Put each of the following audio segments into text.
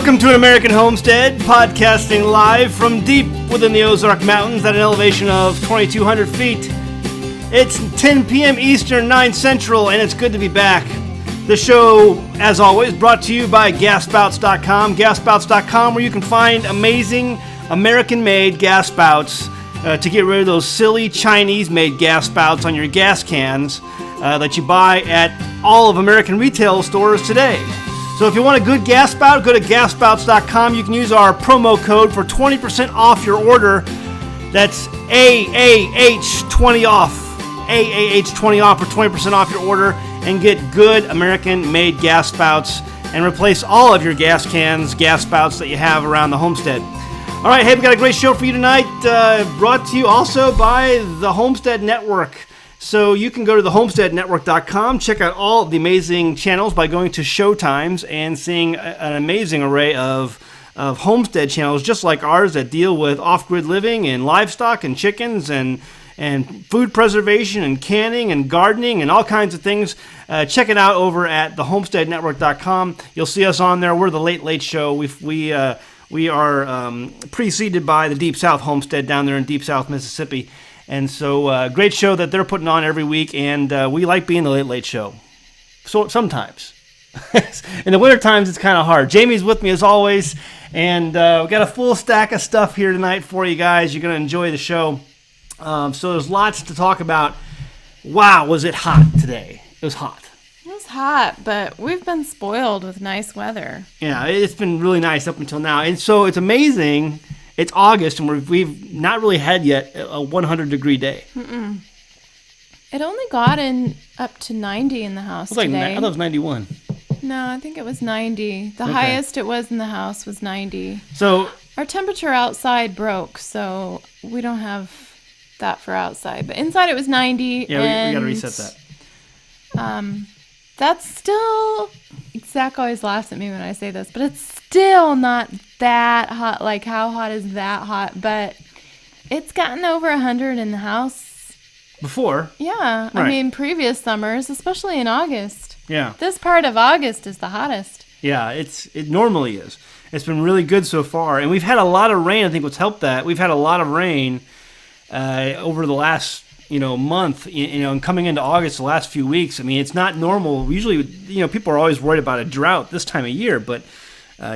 Welcome to American Homestead, podcasting live from deep within the Ozark Mountains at an elevation of 2,200 feet. It's 10 p.m. Eastern, 9 Central, and it's good to be back. The show, as always, brought to you by gasspouts.com. Gasspouts.com, where you can find amazing American-made gas spouts to get rid of those silly Chinese-made gas spouts on your gas cans that you buy at all of American retail stores today. So if you want a good gas spout, go to gasspouts.com. You can use our promo code for 20% off your order. That's AAH20 off. AAH20 off for 20% off your order and get good American-made gas spouts and replace all of your gas cans, gas spouts that you have around the homestead. All right, hey, we got a great show for you tonight, brought to you also by the Homestead Network. So you can go to thehomesteadnetwork.com, check out all the amazing channels by going to Showtimes and seeing an amazing array of homestead channels just like ours that deal with off-grid living and livestock and chickens and food preservation and canning and gardening and all kinds of things. Check it out over at thehomesteadnetwork.com. You'll see us on there. We're the Late Late Show. We are preceded by the Deep South Homestead down there in Deep South Mississippi. And so, great show that they're putting on every week, and we like being the Late Late Show. So sometimes. In the winter times, it's kind of hard. Jamie's with me as always, and we got a full stack of stuff here tonight for you guys. You're going to enjoy the show. So there's lots to talk about. Wow, was it hot today? It was hot. It was hot, but we've been spoiled with nice weather. Yeah, it's been really nice up until now. And so it's amazing. It's August, and we've not really had yet a 100-degree day. Mm-mm. It only got up to 90 in the house today. I thought it was 91. No, I think it was 90. The highest it was in the house was 90. So our temperature outside broke, so we don't have that for outside. But inside it was 90. Yeah, we got to reset that. That's still... Zach always laughs at me when I say this, but it's still not that hot. Like, how hot is that hot? But it's gotten over 100 in the house. Before? Yeah. Right. I mean, previous summers, especially in August. Yeah. This part of August is the hottest. Yeah, it normally is. It's been really good so far. And we've had a lot of rain. I think what's helped that. We've had a lot of rain over the last... month, and coming into August, the last few weeks. I mean, it's not normal. Usually, people are always worried about a drought this time of year, but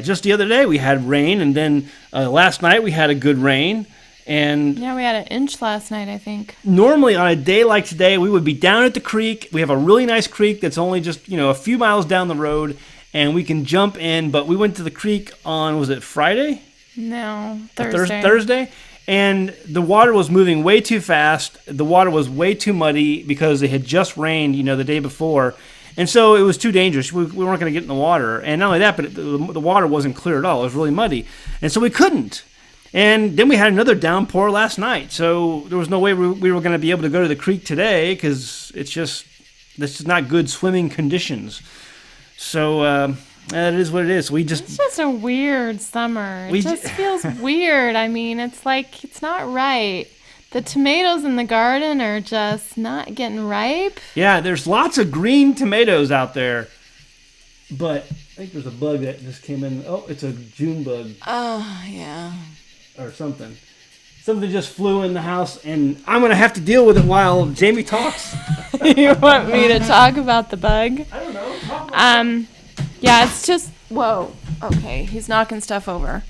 just the other day we had rain, and then last night we had a good rain. And yeah, we had an inch last night, I think. Normally, on a day like today, we would be down at the creek. We have a really nice creek that's only just, a few miles down the road, and we can jump in, but we went to the creek on, was it Friday? No, Thursday. Thursday? And the water was moving way too fast. The water was way too muddy because it had just rained, the day before. And so it was too dangerous. We weren't going to get in the water. And not only that, but the water wasn't clear at all. It was really muddy. And so we couldn't. And then we had another downpour last night. So there was no way we were going to be able to go to the creek today because this is not good swimming conditions. So... that is what it is. It's just a weird summer. It just feels weird. I mean, it's like, it's not right. The tomatoes in the garden are just not getting ripe. Yeah, there's lots of green tomatoes out there. But I think there's a bug that just came in. Oh, it's a June bug. Oh, yeah. Or something. Something just flew in the house, and I'm going to have to deal with it while Jamie talks. You want me to talk about the bug? I don't know. Yeah, it's just... Whoa. Okay, he's knocking stuff over.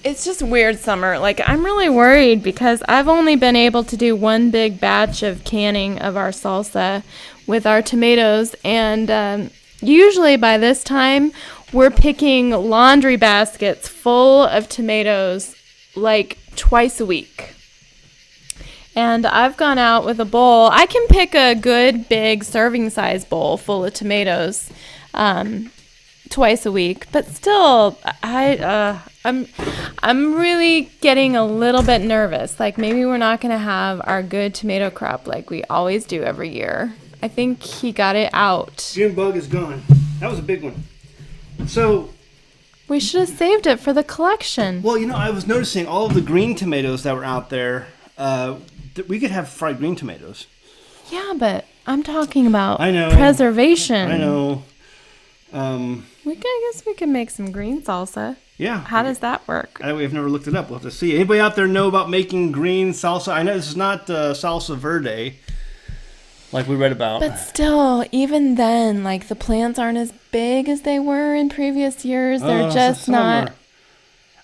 It's just a weird summer. Like, I'm really worried because I've only been able to do one big batch of canning of our salsa with our tomatoes. And usually by this time, we're picking laundry baskets full of tomatoes like twice a week. And I've gone out with a bowl. I can pick a good big serving size bowl full of tomatoes twice a week, but still, I'm really getting a little bit nervous. Like maybe we're not going to have our good tomato crop like we always do every year. I think he got it out. June bug is gone. That was a big one. So we should have saved it for the collection. Well, I was noticing all of the green tomatoes that were out there. We could have fried green tomatoes. Yeah, but I'm talking about preservation. I know. I guess we can make some green salsa. Yeah. How does that work? We've never looked it up. We'll have to see. Anybody out there know about making green salsa? I know this is not salsa verde, like we read about. But still, even then, like the plants aren't as big as they were in previous years. They're just not.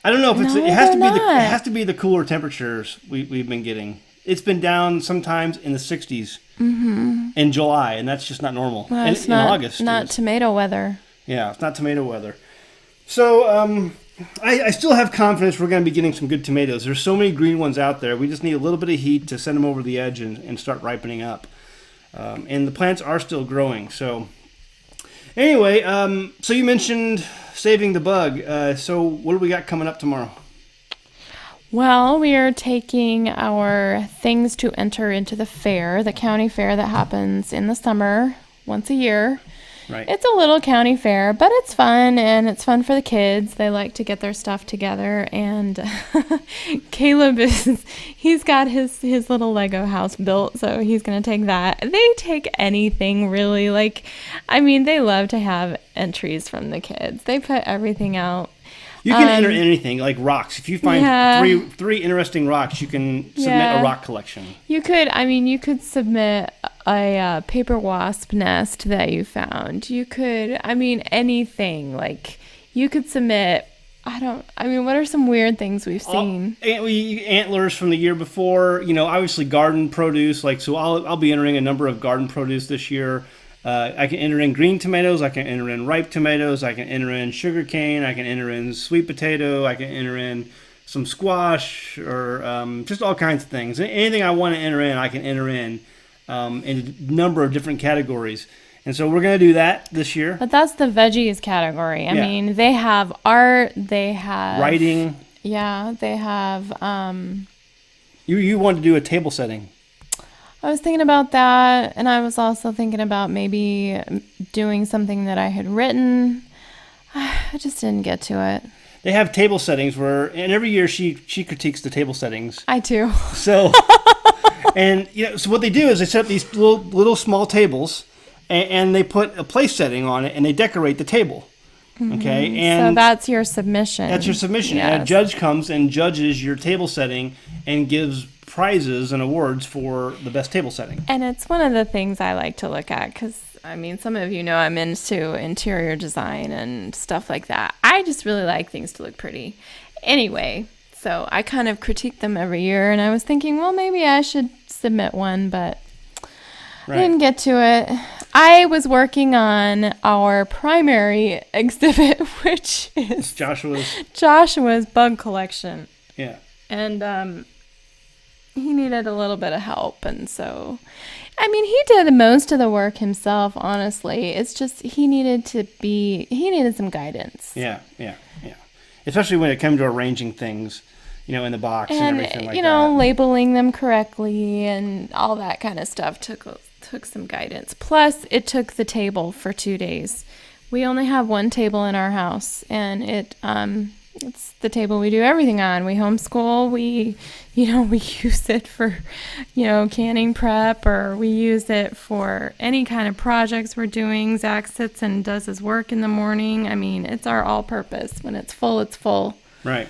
I don't know if No, it has to be they're not. it has to be the cooler temperatures we've been getting. It's been down sometimes in the 60s in July, and that's just not normal. Well, it's in August, not tomato weather. Yeah, it's not tomato weather. So I still have confidence we're going to be getting some good tomatoes. There's so many green ones out there. We just need a little bit of heat to send them over the edge and start ripening up. And the plants are still growing. So anyway, so you mentioned saving the bug. So what do we got coming up tomorrow? Well, we are taking our things to enter into the fair, the county fair that happens in the summer once a year. Right. It's a little county fair, but it's fun, and it's fun for the kids. They like to get their stuff together, and Caleb he's got his little Lego house built, so he's going to take that. They take anything, really. Like, I mean, they love to have entries from the kids. They put everything out. You can enter anything, like rocks. If you find three interesting rocks, you can submit a rock collection. You could submit a paper wasp nest that you found. You could, anything. Like, you could submit, what are some weird things we've seen? Antlers from the year before, obviously garden produce. Like, so I'll be entering a number of garden produce this year. I can enter in green tomatoes, I can enter in ripe tomatoes, I can enter in sugar cane, I can enter in sweet potato, I can enter in some squash, or just all kinds of things. Anything I want to enter in, I can enter in a number of different categories. And so we're going to do that this year. But that's the veggies category. I mean, they have art, they have... writing. Yeah, they have... You want to do a table setting. I was thinking about that, and I was also thinking about maybe doing something that I had written. I just didn't get to it. They have table settings and every year she critiques the table settings. I too. So, and so what they do is they set up these little small tables, and they put a place setting on it, and they decorate the table. Okay, and so that's your submission. That's your submission, yes. And a judge comes and judges your table setting and gives prizes and awards for the best table setting. And it's one of the things I like to look at because, some of you know I'm into interior design and stuff like that. I just really like things to look pretty. Anyway, so I kind of critique them every year, and I was thinking, well, maybe I should submit one, but I didn't get to it. I was working on our primary exhibit, which is Joshua's bug collection. Yeah. And he needed a little bit of help, and so he did most of the work himself, honestly. It's just he needed some guidance. Yeah. Especially when it comes to arranging things, in the box and everything like that. Labeling them correctly and all that kind of stuff took some guidance. Plus, it took the table for 2 days. We only have one table in our house, and it's the table we do everything on. We homeschool. We use it for, canning prep, or we use it for any kind of projects we're doing. Zach sits and does his work in the morning. It's our all-purpose. When it's full, it's full. Right.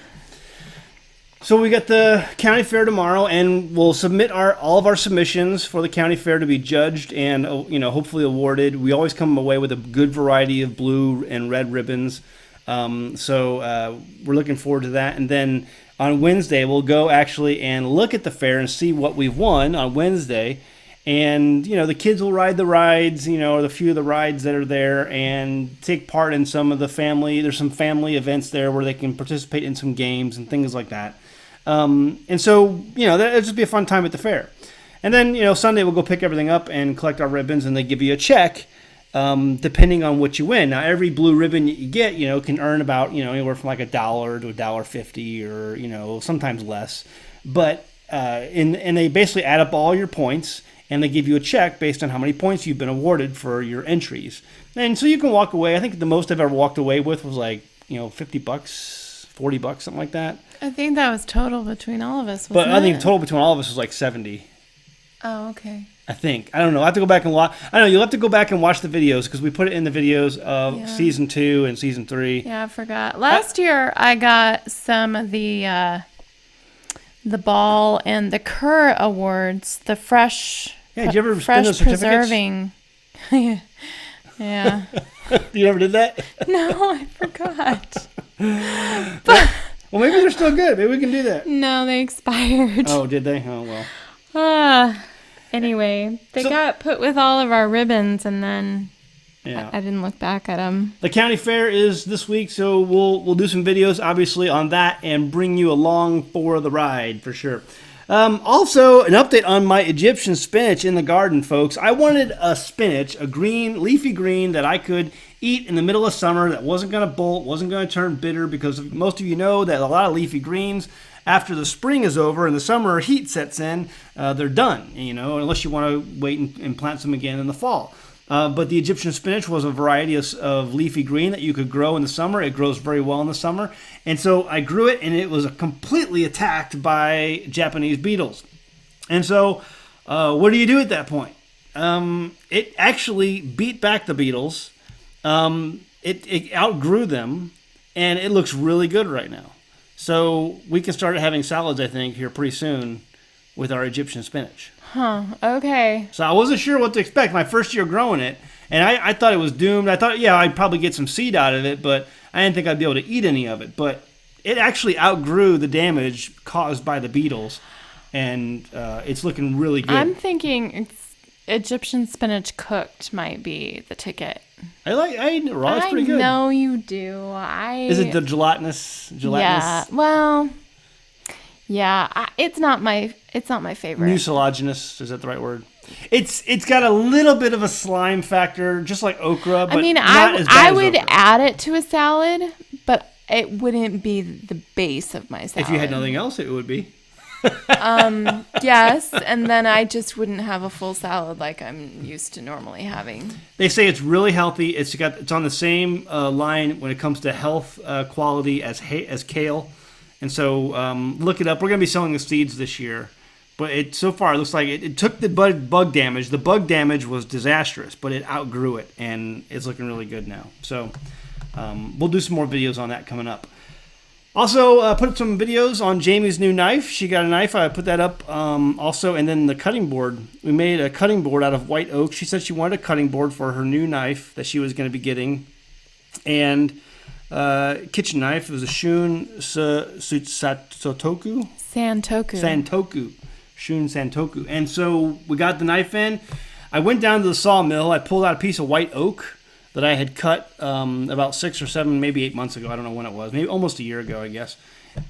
So we got the county fair tomorrow, and we'll submit all of our submissions for the county fair to be judged and hopefully awarded. We always come away with a good variety of blue and red ribbons. So we're looking forward to that. And then on Wednesday, we'll go actually and look at the fair and see what we've won on Wednesday. And, the kids will ride the rides, the few of the rides that are there, and take part in some of the there's some family events there where they can participate in some games and things like that. And so, that'll just be a fun time at the fair. And then, Sunday we'll go pick everything up and collect our ribbons, and they give you a check. Depending on what you win. Now, every blue ribbon that you get, can earn about, anywhere from like $1 to $1.50 or, sometimes less. But, and they basically add up all your points, and they give you a check based on how many points you've been awarded for your entries. And so you can walk away. I think the most I've ever walked away with was like, $50, $40, something like that. I think that was total between all of us, But I think total between all of us was like 70. Oh, okay. I think. I don't know. I have to go back and watch. I don't know. You'll have to go back and watch the videos because we put it in the videos of season 2 and season 3. Yeah, I forgot. Last year I got some of the Ball and the Kerr awards. The fresh. Yeah, did you ever fresh spin those certificates? Preserving. Yeah. You ever did that? No, I forgot. Well, maybe they're still good. Maybe we can do that. No, they expired. Oh, did they? Oh, well. Anyway, they got put with all of our ribbons, and then yeah. I didn't look back at them. The county fair is this week, so we'll do some videos, obviously, on that and bring you along for the ride, for sure. Also, an update on my Egyptian spinach in the garden, folks. I wanted a spinach, a green, leafy green, that I could eat in the middle of summer that wasn't going to bolt, wasn't going to turn bitter, because most of you know that a lot of leafy greens, after the spring is over and the summer heat sets in, they're done, unless you want to wait and plant some again in the fall. But the Egyptian spinach was a variety of leafy green that you could grow in the summer. It grows very well in the summer. And so I grew it, and it was completely attacked by Japanese beetles. And so what do you do at that point? It actually beat back the beetles. It outgrew them, and it looks really good right now. So we can start having salads, I think, here pretty soon with our Egyptian spinach. Huh, okay. So I wasn't sure what to expect my first year growing it, and I thought it was doomed. I thought, I'd probably get some seed out of it, but I didn't think I'd be able to eat any of it. But it actually outgrew the damage caused by the beetles, and it's looking really good. I'm thinking Egyptian spinach cooked might be the ticket. I eat it raw. It's pretty good. I know you do. Is it the gelatinous? Yeah. Well, yeah. It's not my favorite. Mucilaginous, is that the right word? It's got a little bit of a slime factor, just like okra. But I would okra. add it to a salad, but it wouldn't be the base of my salad. If you had nothing else, it would be. Yes, and then I just wouldn't have a full salad like I'm used to normally having. They say it's really healthy. It's on the same line when it comes to health quality as kale, and so look it up. We're going to be selling the seeds this year, but so far it looks like it took the bug damage. The bug damage was disastrous, but it outgrew it, and it's looking really good now. So we'll do some more videos on that coming up. Also, put up some videos on Jamie's new knife. She got a knife. I put that up also. And then the cutting board. We made a cutting board out of white oak. She said she wanted a cutting board for her new knife that she was going to be getting. And kitchen knife. It was a Shun Santoku. Shun Santoku. And so we got the knife in. I went down to the sawmill. I pulled out a piece of white oak that I had cut about 6 or 7, maybe 8 months ago. I don't know when it was. Maybe almost a year ago, I guess.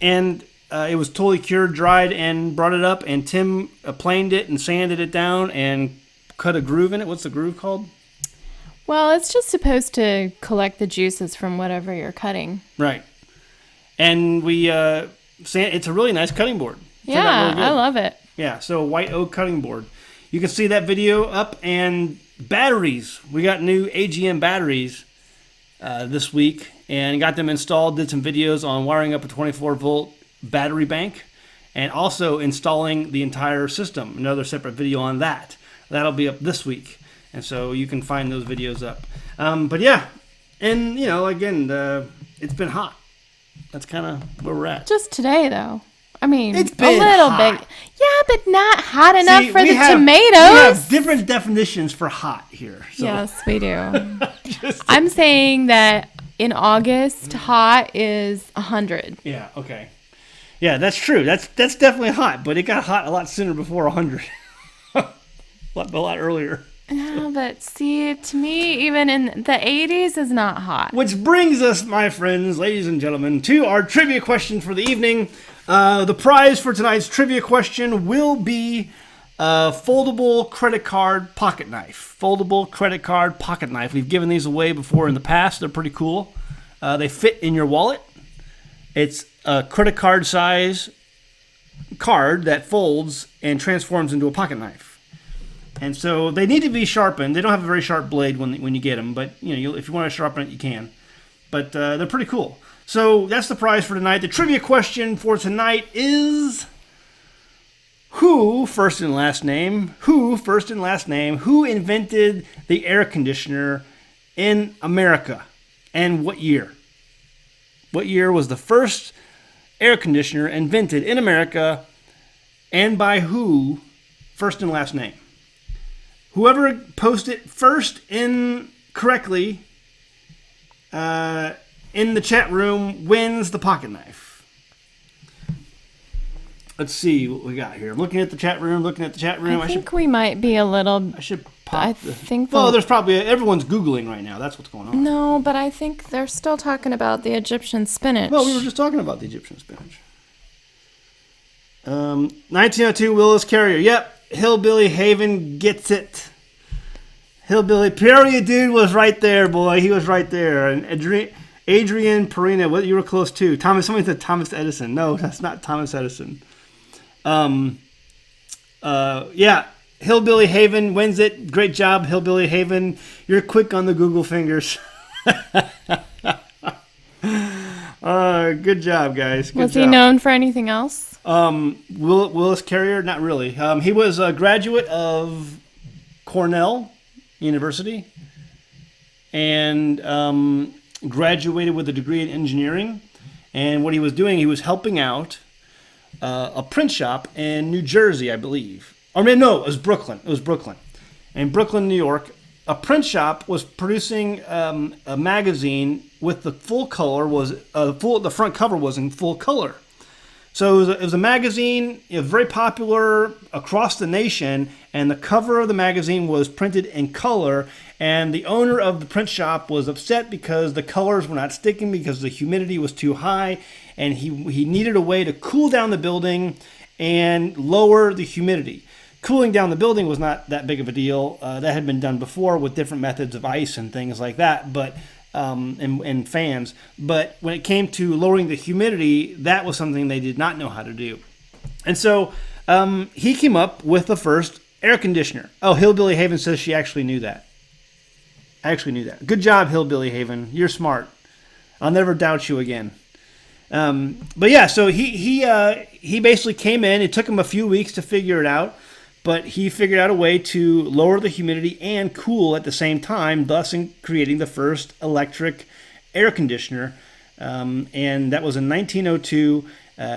And it was totally cured, dried, and brought it up. And Tim planed it and sanded it down and cut a groove in it. What's the groove called? Well, it's just supposed to collect the juices from whatever you're cutting. Right. And it's a really nice cutting board. Yeah, really I love it. Yeah, so a white oak cutting board. You can see that video up, and batteries. We got new AGM batteries this week and got them installed. Did some videos on wiring up a 24-volt battery bank and also installing the entire system. Another separate video on that. That'll be up this week. And so you can find those videos up. But yeah, and again, it's been hot. That's kind of where we're at. Just today, though. I mean, it's been a little hot. bit. Yeah, but not hot enough for the tomatoes. We have different definitions for hot here. So. Yes, we do. I'm saying that in August, hot is 100. Yeah, okay. Yeah, that's true. That's definitely hot, but it got hot a lot sooner before 100. a lot earlier. No, but see, to me, even in the 80s is not hot. Which brings us, my friends, ladies and gentlemen, to our trivia question for the evening. The prize for tonight's trivia question will be a foldable credit card pocket knife. Foldable credit card pocket knife. We've given these away before in the past. They're pretty cool. They fit in your wallet. It's a credit card size card that folds and transforms into a pocket knife. And so they need to be sharpened. They don't have a very sharp blade when you get them, but if you want to sharpen it, you can. But they're pretty cool. So that's the prize for tonight. The trivia question for tonight is, who Who, first and last name, who invented the air conditioner in America, and what year? What year was the first air conditioner invented in America, and by who, first and last name? Whoever posted first in correctly in the chat room wins the pocket knife. Let's see what we got here. I'm looking at the chat room. I think we might be a little. I should pop. Well, there's probably everyone's Googling right now. That's what's going on. No, but I think they're still talking about the Egyptian spinach. Well, we were just talking about the Egyptian spinach. 1902 Willis Carrier. Yep, Hillbilly Haven gets it. Hillbilly Peoria dude was right there, boy. He was right there. And Adrian Perina, what you were close to. Somebody said Thomas Edison. No, that's not Thomas Edison. Yeah, Hillbilly Haven wins it. Great job, Hillbilly Haven. You're quick on the Google fingers. Good job, guys. Good was job. he known for anything else? Willis Carrier, not really. He was a graduate of Cornell University and graduated with a degree in engineering. And what he was doing, he was helping out a print shop in New Jersey, I believe. Or no, it was Brooklyn. In Brooklyn, New York, a print shop was producing a magazine with the full color the front cover was in full color. So it was a magazine, very popular across the nation, and the cover of the magazine was printed in color. And the owner of the print shop was upset because the colors were not sticking because the humidity was too high, and he needed a way to cool down the building and lower the humidity. Cooling down the building was not that big of a deal. That had been done before with different methods of ice and things like that, but and fans. But when it came to lowering the humidity, that was something they did not know how to do. And so he came up with the first air conditioner. Oh, Hillbilly Haven says she actually knew that. I actually knew that. Good job, Hillbilly Haven. You're smart. I'll never doubt you again. But yeah, so he basically came in. It took him a few weeks to figure it out, but he figured out a way to lower the humidity and cool at the same time, thus creating the first electric air conditioner. And that was in 1902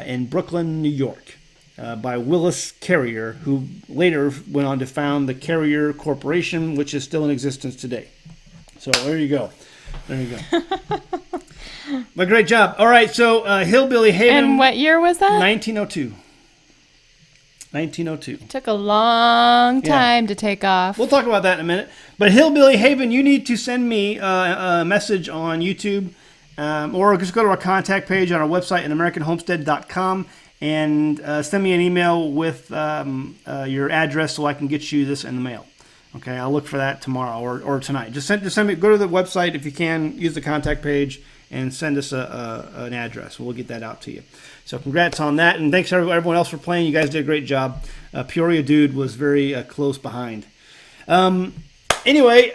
in Brooklyn, New York, by Willis Carrier, who later went on to found the Carrier Corporation, which is still in existence today. So there you go. But great job. All right, so Hillbilly Haven. And what year was that? 1902. 1902. It took a long time to take off. We'll talk about that in a minute. But Hillbilly Haven, you need to send me a message on YouTube or just go to our contact page on our website at AmericanHomestead.com and send me an email with your address so I can get you this in the mail. Okay, I'll look for that tomorrow or tonight. Just send me. Go to the website if you can. Use the contact page and send us an address. We'll get that out to you. So congrats on that, and thanks to everyone else for playing. You guys did a great job. Peoria Dude was very close behind. Anyway,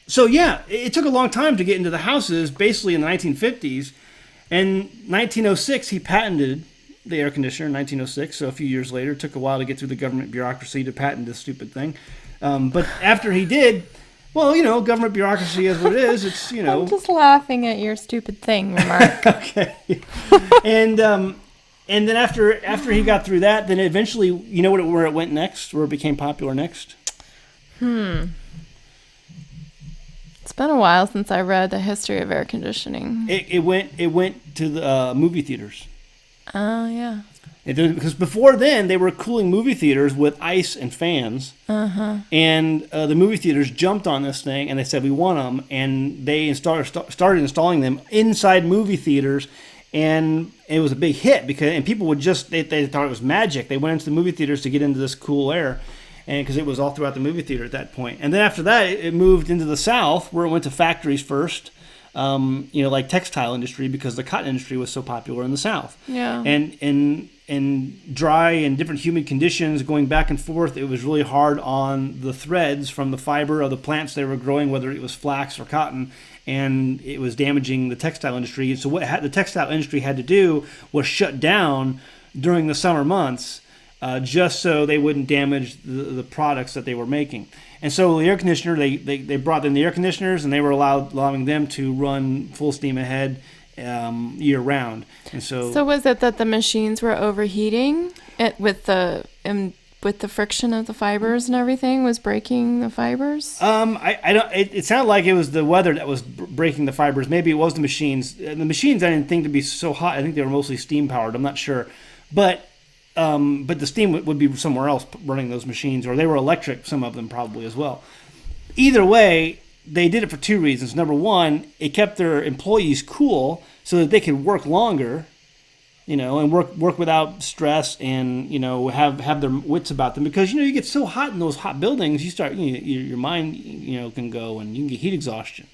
so yeah, it took a long time to get into the houses. Basically in the 1950s, and 1906 he patented the air conditioner in 1906, so a few years later. It took a while to get through the government bureaucracy to patent this stupid thing. But after he did, well, government bureaucracy is what it is. It's, I'm just laughing at your stupid thing remark. Okay. And then after he got through that, then eventually, where it went next, where it became popular next? It's been a while since I read the history of air conditioning. It went to the movie theaters. Oh, yeah. Because before then, they were cooling movie theaters with ice and fans. Uh-huh. And the movie theaters jumped on this thing, and they said, we want them. And they started installing them inside movie theaters. And it was a big hit and people would they thought it was magic. They went into the movie theaters to get into this cool air. And because it was all throughout the movie theater at that point. And then after that, it moved into the South, where it went to factories first. Like textile industry, because the cotton industry was so popular in the South. Yeah. And in dry and different humid conditions, going back and forth, it was really hard on the threads from the fiber of the plants they were growing, whether it was flax or cotton, and it was damaging the textile industry. And so what the textile industry had to do was shut down during the summer months just so they wouldn't damage the products that they were making. And so the air conditioner, they brought in the air conditioners, and they were allowing them to run full steam ahead year round. And so was it that the machines were overheating with the friction of the fibers and everything was breaking the fibers? I don't. It sounded like it was the weather that was breaking the fibers. Maybe it was the machines. The machines I didn't think to be so hot. I think they were mostly steam powered. I'm not sure, but the steam would be somewhere else running those machines, or they were electric. Some of them probably as well. Either way, they did it for two reasons. Number one, it kept their employees cool so that they could work longer. And work without stress, and have their wits about them, because you get so hot in those hot buildings, you start your mind can go, and you can get heat exhaustion.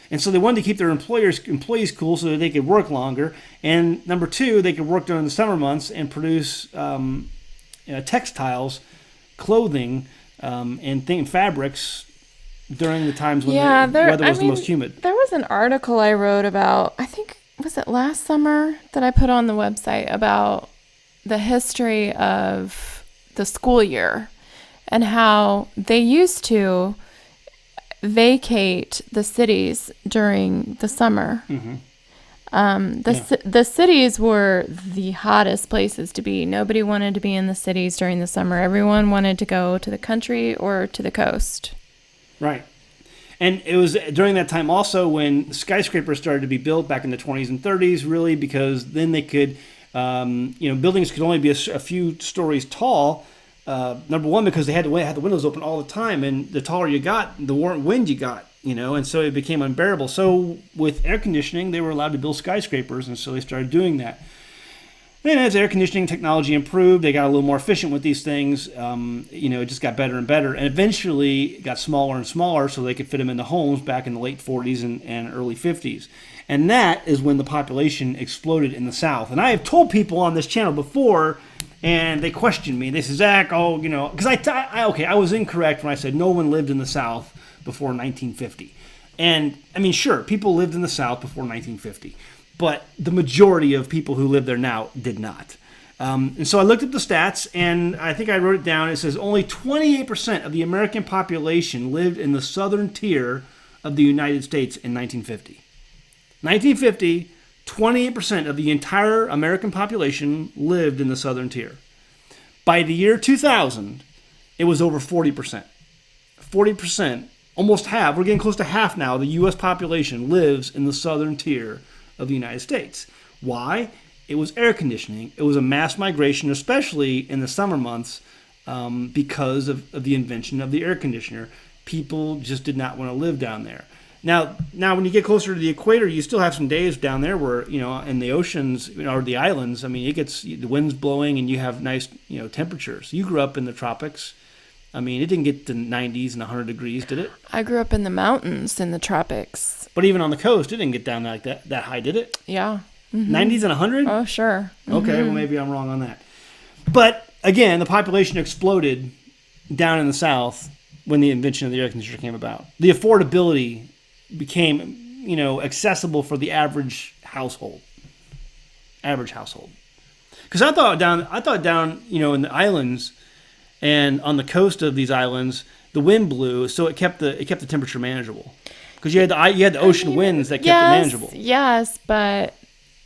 And so they wanted to keep their employees cool so that they could work longer. And number two, they could work during the summer months and produce textiles, clothing, and fabrics during the times when the weather was the most humid. There was an article I wrote about, I think, was it last summer, that I put on the website about the history of the school year and how they used to vacate the cities during the summer. Mm-hmm. The cities were the hottest places to be. Nobody wanted to be in the cities during the summer. Everyone wanted to go to the country or to the coast. Right. And it was during that time also when skyscrapers started to be built back in the 20s and 30s, really, because then they could, buildings could only be a few stories tall. Number one, because they had the windows open all the time, and the taller you got, the more wind you got, and so it became unbearable. So with air conditioning, they were allowed to build skyscrapers, and so they started doing that. And as air conditioning technology improved, they got a little more efficient with these things. It just got better and better. And eventually it got smaller and smaller so they could fit them into homes back in the late 40s and early 50s. And that is when the population exploded in the South. And I have told people on this channel before, and they questioned me. They said, Zach, because I was incorrect when I said no one lived in the South before 1950. And, sure, people lived in the South before 1950. But the majority of people who live there now did not. And so I looked up the stats, and I think I wrote it down. It says only 28% of the American population lived in the southern tier of the United States in 1950. 1950, 28% of the entire American population lived in the southern tier. By the year 2000, it was over 40%. 40%, almost half, we're getting close to half now, the U.S. population lives in the southern tier of the United States. Why? It was air conditioning. It was a mass migration, especially in the summer months, because of the invention of the air conditioner. People just did not want to live down there. Now, when you get closer to the equator, you still have some days down there where, in the oceans or the islands, it gets, the wind's blowing and you have nice, temperatures. You grew up in the tropics. It didn't get to 90s and 100 degrees, did it? I grew up in the mountains in the tropics. But even on the coast, it didn't get down like that high, did it? Yeah. Mm-hmm. 90s and 100? Oh, sure. Mm-hmm. Okay, well, maybe I'm wrong on that. But, again, the population exploded down in the South when the invention of the air conditioner came about. The affordability became, accessible for the average household. Because I thought down, in the islands and on the coast of these islands, the wind blew, so it kept the temperature manageable. Because you had the ocean winds that kept it manageable. Yes, but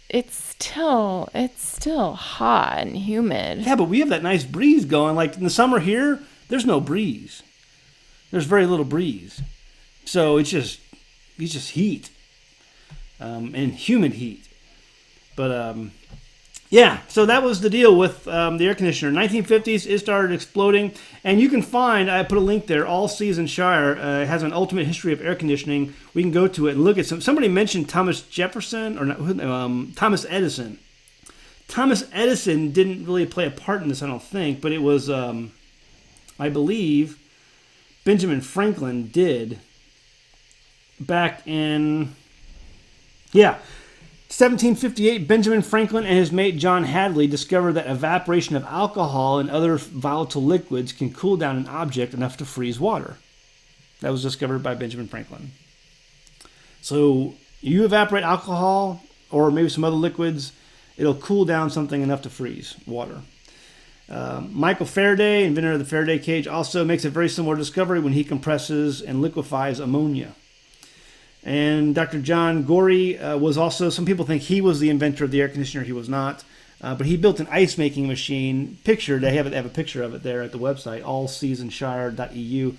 it's still hot and humid. Yeah, but we have that nice breeze going. Like in the summer here, there's no breeze. There's very little breeze. So it's just heat. And humid heat. But so that was the deal with the air conditioner. 1950s, it started exploding. And you can find, I put a link there, All Season Shire has an ultimate history of air conditioning. We can go to it and look at somebody mentioned Thomas Jefferson, or Thomas Edison. Thomas Edison didn't really play a part in this, I don't think, but it was, I believe, Benjamin Franklin did back in, 1758, Benjamin Franklin and his mate John Hadley discovered that evaporation of alcohol and other volatile liquids can cool down an object enough to freeze water. That was discovered by Benjamin Franklin. So you evaporate alcohol or maybe some other liquids, it'll cool down something enough to freeze water. Michael Faraday, inventor of the Faraday cage, also makes a very similar discovery when he compresses and liquefies ammonia. And Dr. John Gorey was also, some people think he was the inventor of the air conditioner. He was not. But he built an ice making machine. They have a picture of it there at the website, allseasonshire.eu,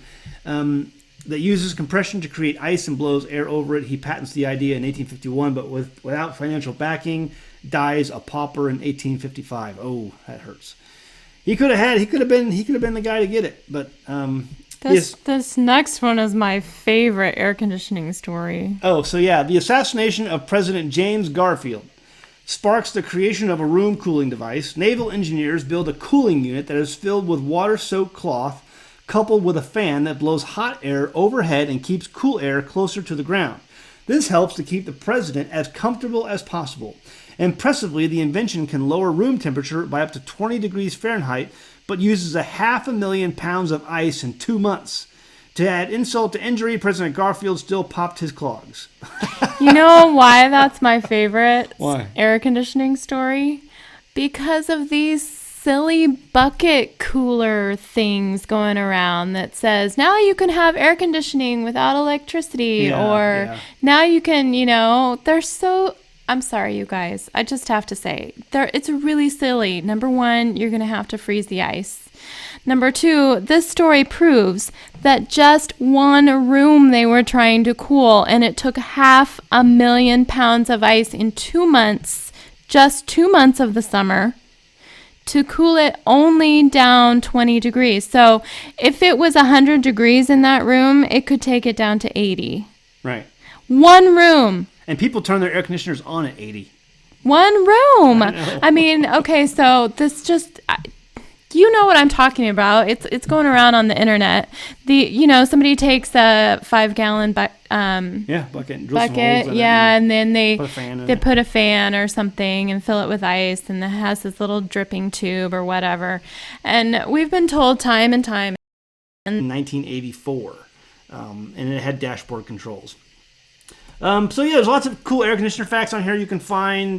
that uses compression to create ice and blows air over it. He patents the idea in 1851, but without financial backing, dies a pauper in 1855. Oh, that hurts. He could have been the guy to get it, but this next one is my favorite air conditioning story. Oh, so yeah, the assassination of President James Garfield sparks the creation of a room cooling device. Naval engineers build a cooling unit that is filled with water-soaked cloth, coupled with a fan that blows hot air overhead and keeps cool air closer to the ground. This helps to keep the president as comfortable as possible. Impressively, the invention can lower room temperature by up to 20 degrees Fahrenheit, but uses 500,000 pounds of ice in 2 months. To add insult to injury, President Garfield still popped his clogs. You know why that's my favorite Why? air conditioning story? Because of these silly bucket cooler things going around that says, now you can have air conditioning without electricity, now you can, they're so... I'm sorry, you guys. I just have to say, it's really silly. Number one, you're going to have to freeze the ice. Number two, this story proves that just one room they were trying to cool, and it took 500,000 pounds of ice in 2 months, just 2 months of the summer, to cool it only down 20 degrees. So if it was 100 degrees in that room, it could take it down to 80. Right. One room. And people turn their air conditioners on at 80. One room. I mean, okay, so this just... You know what I'm talking about. It's going around on the internet. Somebody takes a 5-gallon bucket and drill some holes in it, and then they put a fan or something and fill it with ice, and it has this little dripping tube or whatever. And we've been told time and time. In 1984, and it had dashboard controls. There's lots of cool air conditioner facts on here you can find.